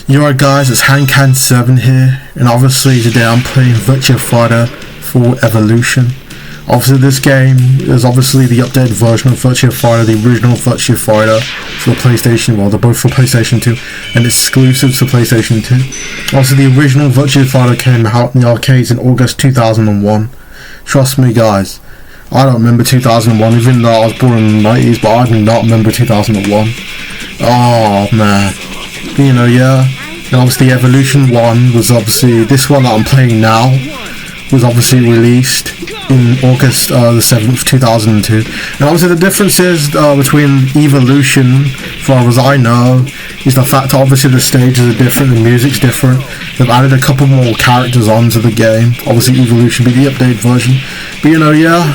Alright guys, it's Hankan7 here, and obviously today I'm playing Virtua Fighter 4 Evolution. Obviously this game is obviously the updated version of Virtua Fighter, the original Virtua Fighter for the PlayStation, well they're both for PlayStation 2, and exclusive to PlayStation 2. Obviously the original Virtua Fighter came out in the arcades in August 2001. Trust me guys, I don't remember 2001, even though I was born in the 90s, but I do not remember 2001. Oh man. You know, yeah, and obviously Evolution 1 was obviously, this one that I'm playing now was obviously released in August the 7th, 2002, and obviously the difference is between Evolution, as far as I know, is the fact that obviously the stages are different, the music's different, they've added a couple more characters onto the game, obviously Evolution being the updated version, but you know, yeah,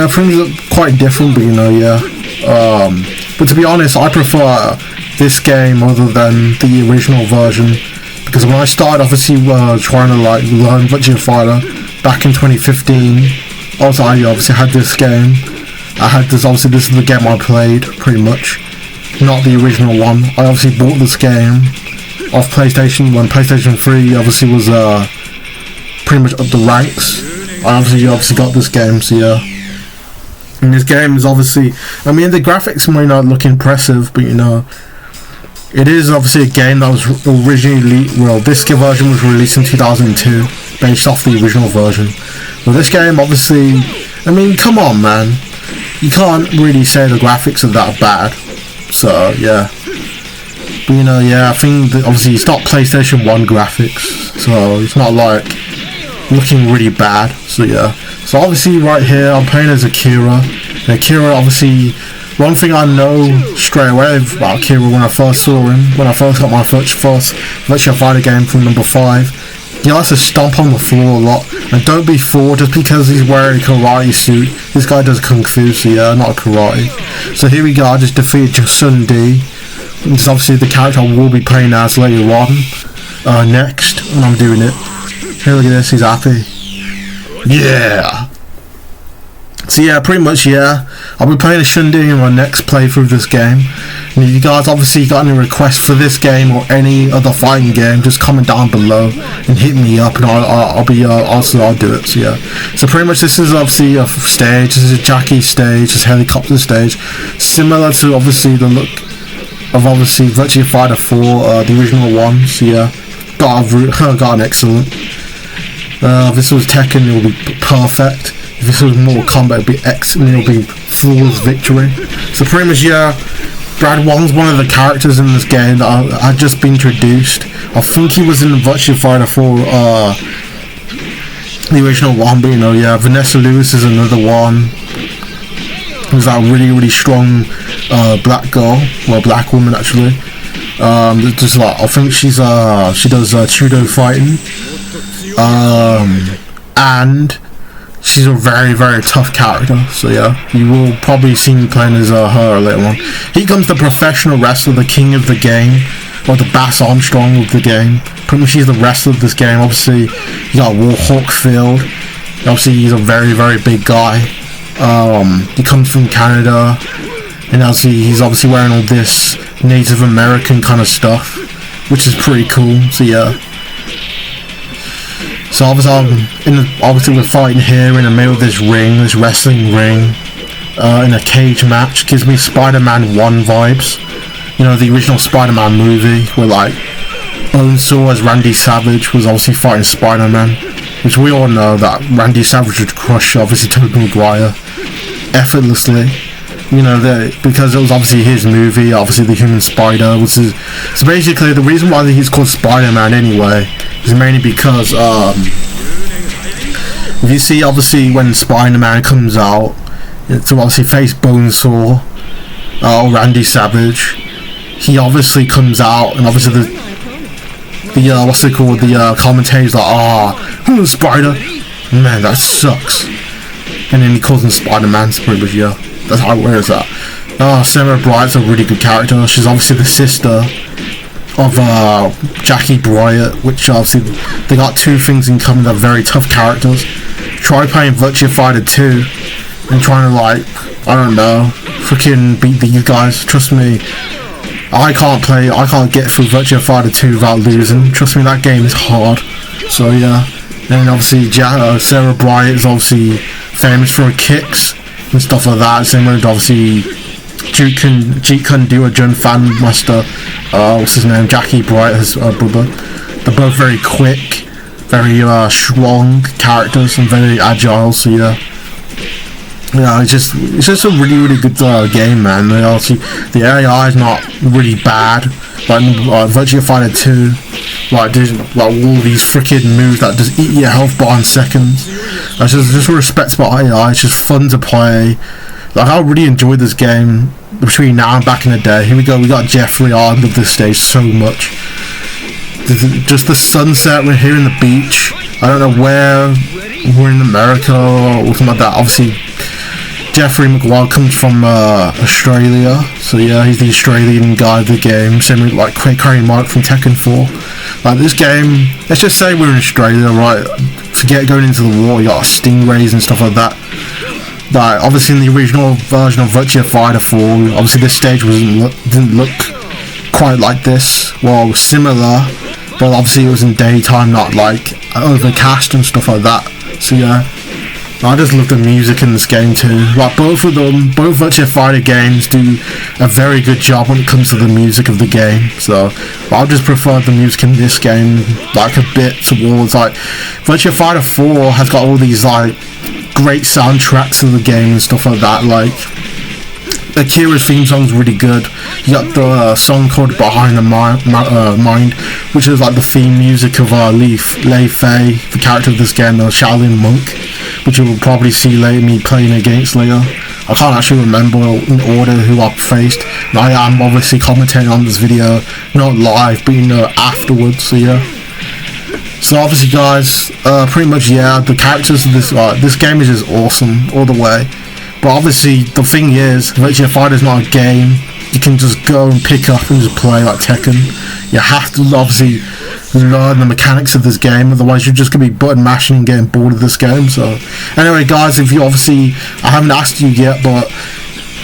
things are quite different, but you know, yeah, but to be honest, I prefer this game other than the original version, because when I started obviously trying to like learn Virtua Fighter back in 2015, I obviously had this game. I had this, obviously this is the game I played pretty much, not the original one. I obviously bought this game off PlayStation when PlayStation 3 obviously was pretty much up the ranks. I obviously got this game, so yeah. And this game is obviously, I mean, the graphics may not look impressive, but you know, it is obviously a game that was originally, well, this version was released in 2002, based off the original version. But this game, obviously, I mean, come on, man, you can't really say the graphics are that bad. So yeah, but you know, yeah, I think that obviously it's not PlayStation 1 graphics, so it's not like looking really bad. So yeah, so obviously right here I'm playing as Akira, and Akira, obviously, one thing I know straight away about Akira when I first saw him, when I first got my first Virtua Fighter game from number 5, he likes to stomp on the floor a lot, and don't be fooled just because he's wearing a karate suit. This guy does kung fu, so yeah, not karate. So here we go, I just defeated Shun. This is obviously the character I will be playing as later on, next, when I'm doing it. Here, look at this, he's happy. Yeah! So yeah, pretty much, yeah, I'll be playing as Shun in my next playthrough of this game. And if you guys obviously got any requests for this game or any other fighting game, just comment down below and hit me up, and I'll do it. So yeah, so pretty much this is obviously a stage. This is a Jackie stage, this helicopter stage, similar to obviously the look of obviously Virtua Fighter 4, the original one. So yeah, got an excellent. If this was Tekken, it would be perfect. If this was Mortal Kombat, it would be excellent. It would be flawless victory. So pretty much, yeah, Brad Wong's one of the characters in this game that had just been introduced. I think he was in Virtua Fighter 4, the original one, but you know, yeah, Vanessa Lewis is another one. Who's that really, really strong black girl, well, black woman actually. Just like, I think she does judo fighting. And she's a very, very tough character, so yeah, you will probably see me playing as her later on. Here comes the professional wrestler, the king of the game, or the Bass Armstrong of the game. Pretty much he's the wrestler of this game. Obviously, you got Hawkfield. Obviously, he's a very, very big guy. He comes from Canada, and obviously, he's obviously wearing all this Native American kind of stuff, which is pretty cool, so yeah. So obviously we're fighting here in the middle of this ring, this wrestling ring, in a cage match. Gives me Spider-Man 1 vibes. You know, the original Spider-Man movie, where like Bonesaw as Randy Savage was obviously fighting Spider-Man, which we all know that Randy Savage would crush obviously Tobey Maguire effortlessly. You know, because it was obviously his movie, obviously the Human Spider, which is, so basically the reason why he's called Spider-Man anyway is mainly because if you see obviously when Spider-Man comes out to obviously face Bonesaw or Randy Savage, he obviously comes out, and obviously the what's it called, the commentators like, who's Spider? Man, that sucks. And then he calls him Spider-Man, so pretty much, yeah. That's how, where is that? Sarah Bryant's a really good character. She's obviously the sister of Jackie Bryant, which obviously they got two things in common. They're very tough characters. Try playing Virtua Fighter 2 and trying to, like, I don't know, freaking beat these guys. Trust me, I can't get through Virtua Fighter 2 without losing. Trust me, that game is hard. So yeah. And obviously Sarah Bryant is obviously famous for her kicks and stuff like that. Same with obviously Jeet Kune Do a Jun fan master, what's his name, Jackie Bright, his brother. They're both very quick, very strong characters and very agile. So yeah, it's just a really good game, man. The AI is not really bad, like Virtua Fighter 2, like there's like all these freaking moves that just eat your health bar in seconds. That's just respect about AI. It's just fun to play. Like, I really enjoyed this game between now and back in the day. Here we go, we got Jeffrey. I love this stage so much. Just the sunset, we're here in the beach. I don't know where, we're in America or something like that. Obviously, Jeffry McWild comes from Australia. So yeah, he's the Australian guy of the game. Same with like Curry Mike from Tekken 4. Like this game, let's just say we're in Australia, right? Forget going into the water, you got stingrays and stuff like that. Like, obviously in the original version of Virtua Fighter 4, obviously this stage didn't look quite like this. Well, similar, but obviously it was in daytime, not like overcast and stuff like that. So yeah, I just love the music in this game too. Like both Virtua Fighter games do a very good job when it comes to the music of the game. So I just prefer the music in this game like a bit towards like Virtua Fighter 4 has got all these like great soundtracks of the game and stuff like that. Like Akira's theme song's really good. You got the song called Behind the Mind, which is like the theme music of Lei-Fei, the character of this game, the Shaolin monk, which you will probably see me playing against later. I can't actually remember in order who I faced. I am obviously commentating on this video, not live, but afterwards. So yeah. So obviously, guys, pretty much yeah, the characters of this game is just awesome all the way. But obviously, the thing is, Virtua Fighter is not a game you can just go and pick up and just play like Tekken. You have to obviously learn the mechanics of this game, otherwise you're just going to be button mashing and getting bored of this game. So anyway, guys, if you obviously, I haven't asked you yet, but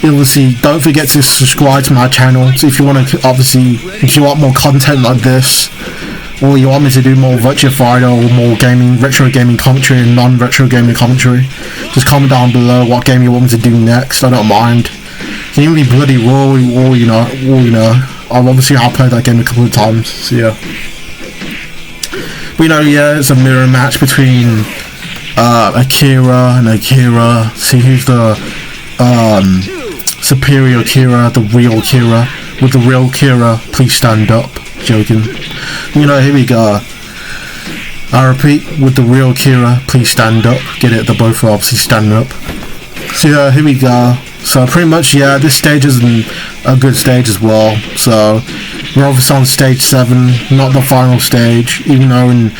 obviously don't forget to subscribe to my channel. So if you want to, obviously, if you want more content like this, or you want me to do more Virtua Fighter or more retro gaming commentary and non-retro gaming commentary, just comment down below what game you want me to do next. I don't mind. It can even be Bloody Raw or you know. I've played that game a couple of times. So yeah. But yeah, it's a mirror match between Akira and Akira. See who's the superior Akira, the real Akira. With the real Akira, please stand up. Joking. Here we go. I repeat, with the real Kira, please stand up. Get it? They're both obviously standing up. So yeah, here we go. So pretty much, yeah, this stage is a good stage as well. So we're obviously on stage 7, not the final stage. Even though in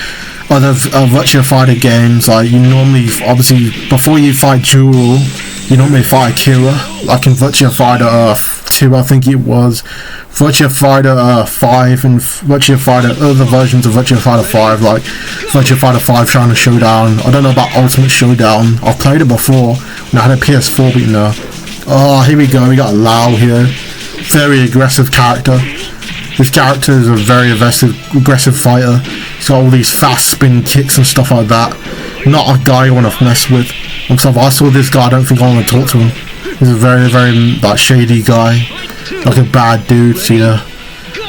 other Virtua Fighter games, like you normally, obviously, before you fight Jewel, you normally fight Akira. Like in Virtua Fighter 2, I think it was. Virtua Fighter 5 and Virtua Fighter, other versions of Virtua Fighter 5, like Virtua Fighter 5 China Showdown. I don't know about Ultimate Showdown. I've played it before when I had a PS4, but Oh, here we go. We got Lau here. Very aggressive character. This character is a very aggressive fighter. He's got all these fast spin kicks and stuff like that. Not a guy you want to mess with. If I saw this guy, I don't think I want to talk to him. He's a very shady guy. Like a bad dude, so yeah.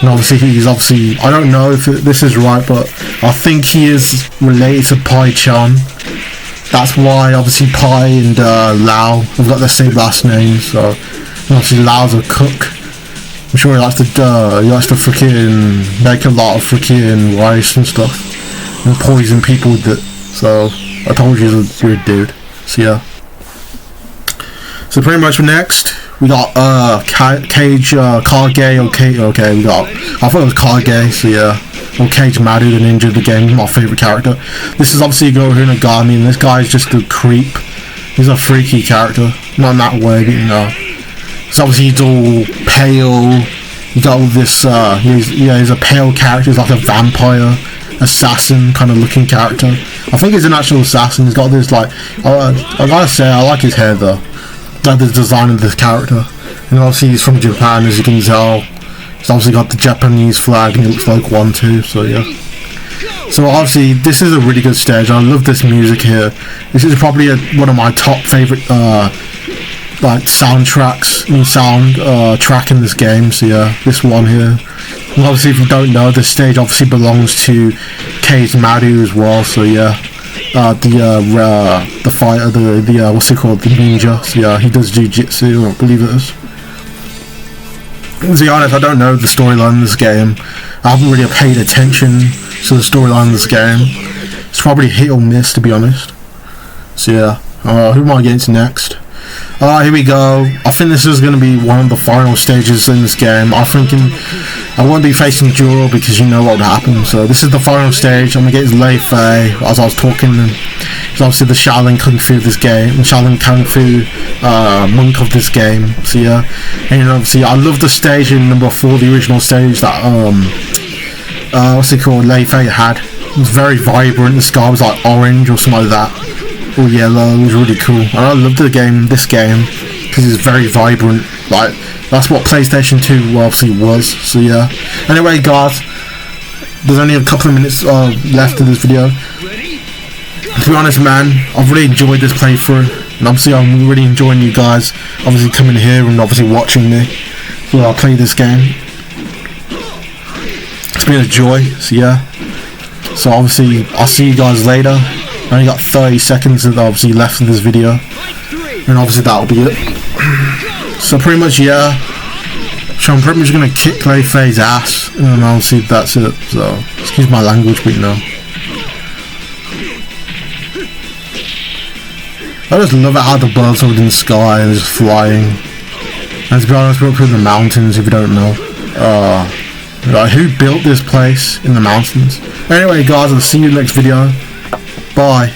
And obviously I don't know if this is right, but I think he is related to Pai Chan. That's why obviously Pai and Lau have got the same last name. So obviously Lau's a cook. I'm sure he likes to freaking make a lot of freaking rice and stuff and poison people with it. So I told you he's a weird dude. So yeah. So pretty much next we got Kage Kage. Okay, we got, I thought it was Kage, so yeah. Or Kage Madu, the ninja of the game, my favourite character. This is obviously Goh Hinogami, and this guy's just a creep. He's a freaky character. Not in that way, but you know. So obviously he's all pale. You got all this, he's a pale character. He's like a vampire, assassin kind of looking character. I think he's an actual assassin. He's got this like, I gotta say, I like his hair though. Like the design of this character. And obviously he's from Japan, as you can tell. It's obviously got the Japanese flag and it looks like one too, so yeah. So obviously this is a really good stage. I love this music here. This is probably one of my top favorite like soundtracks, track in this game. So yeah, this one here. And obviously if you don't know, this stage obviously belongs to Kei's Maru as well. So yeah, the fighter, the what's it called, the ninja. So yeah, he does jiu-jitsu, I believe it is. To be honest, I don't know the storyline of this game. I haven't really paid attention to the storyline of this game. It's probably hit or miss, to be honest. So yeah, who am I getting to next? Here we go. I think this is going to be one of the final stages in this game. I won't be facing Juro because you know what would happen. So this is the final stage. I'm going to get his Lei-Fei. As I was talking, he's obviously the Shaolin Kung Fu of this game. The Shaolin Kung Fu monk of this game. So yeah. And obviously I love the stage in number 4, the original stage that what's it called, Lei-Fei had. It was very vibrant. The sky was like orange or something like that. Or yellow. It was really cool. And I love this game because it's very vibrant. Like, that's what PlayStation 2 obviously was. So yeah. Anyway guys, there's only a couple of minutes left of this video. To be honest, man, I've really enjoyed this playthrough, and obviously I'm really enjoying you guys obviously coming here and obviously watching me while I play this game. It's been a joy. So yeah, so obviously I'll see you guys later. I only got 30 seconds obviously left of this video, and obviously that'll be it. So pretty much, yeah, so I'm pretty much gonna kick Lei-Fei's ass, and obviously that's it. So excuse my language, but you know, I just love it how the birds are in the sky and just flying. And to be honest, we're up in the mountains, if you don't know. Like, who built this place in the mountains? Anyway guys, I'll see you in the next video. Bye.